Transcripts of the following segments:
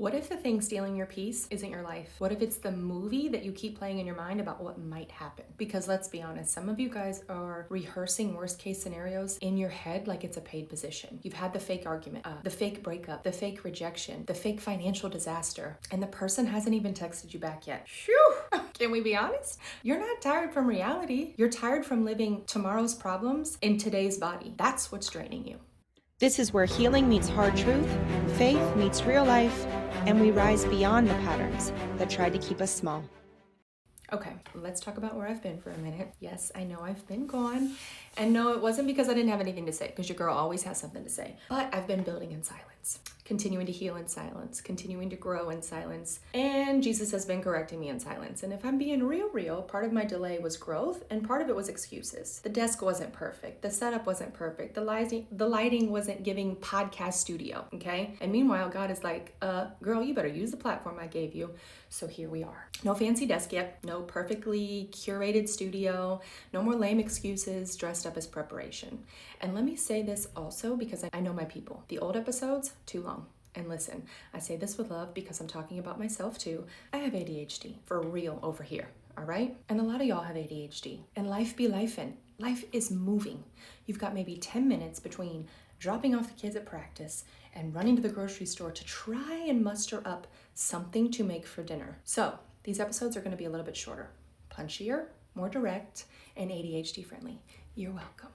What if the thing stealing your peace isn't your life? What if it's the movie that you keep playing in your mind about what might happen? Because let's be honest, some of you guys are rehearsing worst case scenarios in your head like it's a paid position. You've had the fake argument, the fake breakup, the fake rejection, the fake financial disaster, and the person hasn't even texted you back yet. Phew! Can we be honest? You're not tired from reality. You're tired from living tomorrow's problems in today's body. That's what's draining you. This is where healing meets hard truth, faith meets real life, and we rise beyond the patterns that tried to keep us small. Okay, let's talk about where I've been for a minute. Yes, I know I've been gone. And no, it wasn't because I didn't have anything to say, because your girl always has something to say. But I've been building in silence, continuing to heal in silence, continuing to grow in silence. And Jesus has been correcting me in silence. And if I'm being real, part of my delay was growth and part of it was excuses. The desk wasn't perfect. The setup wasn't perfect. The lighting wasn't giving podcast studio, okay? And meanwhile, God is like, girl, you better use the platform I gave you. So here we are. No fancy desk yet. No perfectly curated studio. No more lame excuses dressed up as preparation. And let me say this also because I know my people. The old episodes, too long. And listen, I say this with love because I'm talking about myself too. I have ADHD for real over here, all right? And a lot of y'all have ADHD. And life be lifing. Life is moving. You've got maybe 10 minutes between dropping off the kids at practice and running to the grocery store to try and muster up something to make for dinner. So these episodes are going to be a little bit shorter, punchier, more direct, and ADHD friendly. You're welcome.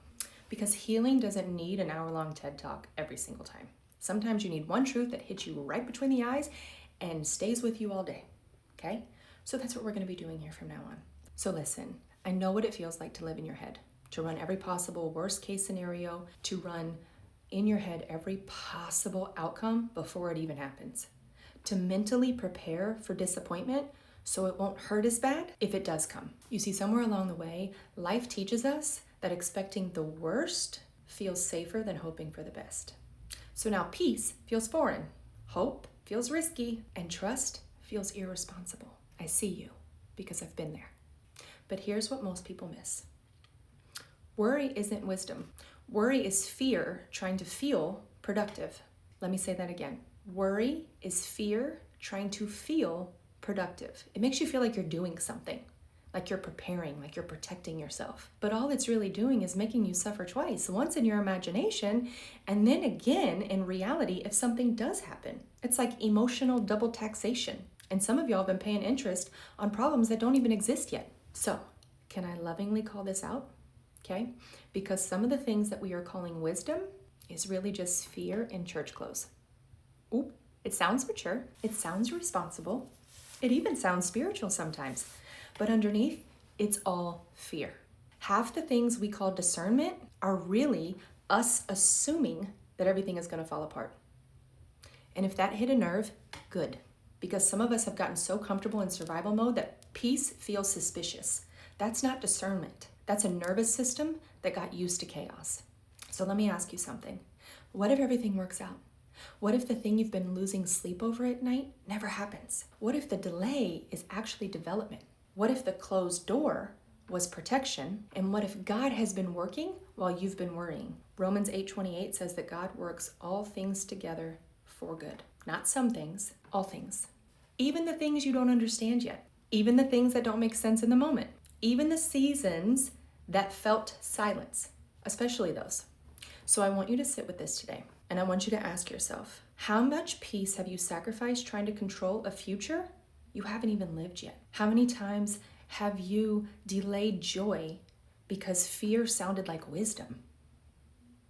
Because healing doesn't need an hour-long TED Talk every single time. Sometimes you need one truth that hits you right between the eyes and stays with you all day, okay? So that's what we're going to be doing here from now on. So listen, I know what it feels like to live in your head, to run every possible worst-case scenario, to run in your head every possible outcome before it even happens, to mentally prepare for disappointment so it won't hurt as bad if it does come. You see, somewhere along the way, life teaches us that expecting the worst feels safer than hoping for the best. So now peace feels foreign, hope feels risky, and trust feels irresponsible. I see you because I've been there. But here's what most people miss. Worry isn't wisdom. Worry is fear trying to feel productive. Let me say that again. Worry is fear trying to feel productive. It makes you feel like you're doing something, like you're preparing, like you're protecting yourself. But all it's really doing is making you suffer twice, once in your imagination, and then again in reality if something does happen. It's like emotional double taxation. And some of y'all have been paying interest on problems that don't even exist yet. So, can I lovingly call this out? Okay? Because some of the things that we are calling wisdom is really just fear in church clothes. Ooh, it sounds mature. It sounds responsible. It even sounds spiritual sometimes. But underneath, it's all fear. Half the things we call discernment are really us assuming that everything is going to fall apart. And if that hit a nerve, good. Because some of us have gotten so comfortable in survival mode that peace feels suspicious. That's not discernment. That's a nervous system that got used to chaos. So let me ask you something. What if everything works out? What if the thing you've been losing sleep over at night never happens? What if the delay is actually development? What if the closed door was protection? And what if God has been working while you've been worrying? Romans 8:28 says that God works all things together for good. Not some things, all things. Even the things you don't understand yet. Even the things that don't make sense in the moment. Even the seasons that felt silence, especially those. So I want you to sit with this today, and I want you to ask yourself, how much peace have you sacrificed trying to control a future you haven't even lived yet? How many times have you delayed joy because fear sounded like wisdom?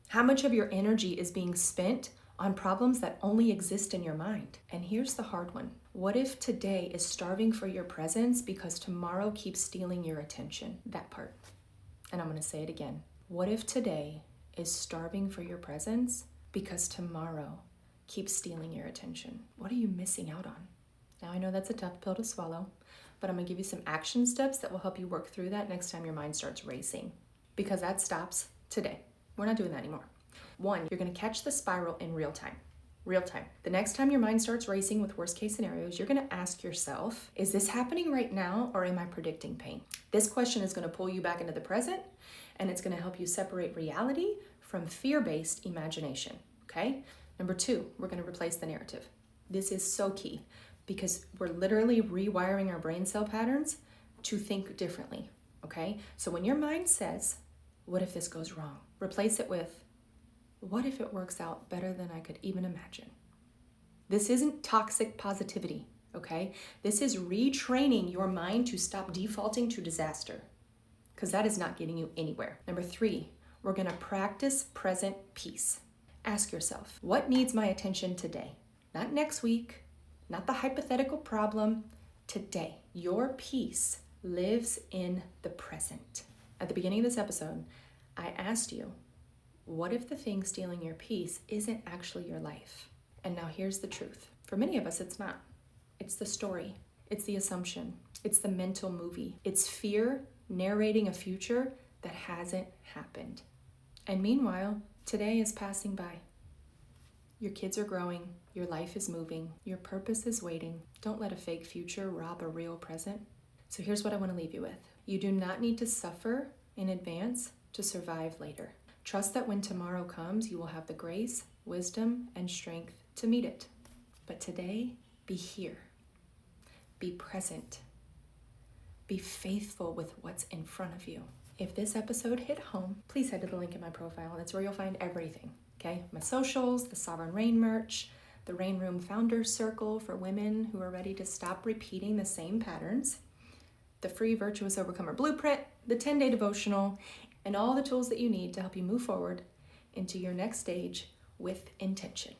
How much of your energy is being spent on problems that only exist in your mind? And here's the hard one. What if today is starving for your presence because tomorrow keeps stealing your attention? That part. And I'm going to say it again. What if today is starving for your presence because tomorrow keeps stealing your attention? What are you missing out on? Now, I know that's a tough pill to swallow, but I'm going to give you some action steps that will help you work through that next time your mind starts racing. Because that stops today. We're not doing that anymore. 1, you're going to catch the spiral in real time. Real time. The next time your mind starts racing with worst case scenarios, you're going to ask yourself, is this happening right now or am I predicting pain? This question is going to pull you back into the present, and it's going to help you separate reality from fear-based imagination, okay? Number 2, we're going to replace the narrative. This is so key because we're literally rewiring our brain cell patterns to think differently, okay? So when your mind says, what if this goes wrong? Replace it with, what if it works out better than I could even imagine? This isn't toxic positivity, okay? This is retraining your mind to stop defaulting to disaster, because that is not getting you anywhere. Number 3, we're gonna practice present peace. Ask yourself, what needs my attention today? Not next week, not the hypothetical problem, today. Your peace lives in the present. At the beginning of this episode, I asked you, what if the thing stealing your peace isn't actually your life? And now here's the truth. For many of us, it's not. It's the story. It's the assumption. It's the mental movie. It's fear narrating a future that hasn't happened. And meanwhile, today is passing by. Your kids are growing. Your life is moving. Your purpose is waiting. Don't let a fake future rob a real present. So here's what I want to leave you with. You do not need to suffer in advance to survive later. Trust that when tomorrow comes, you will have the grace, wisdom, and strength to meet it. But today, be here. Be present. Be faithful with what's in front of you. If this episode hit home, please head to the link in my profile. That's where you'll find everything, okay? My socials, the Sovereign Rain merch, the Rain Room Founders Circle for women who are ready to stop repeating the same patterns, the free Virtuous Overcomer Blueprint, the 10-day devotional, and all the tools that you need to help you move forward into your next stage with intention.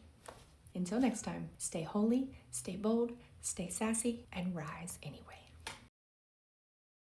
Until next time, stay holy, stay bold, stay sassy, and rise anyway.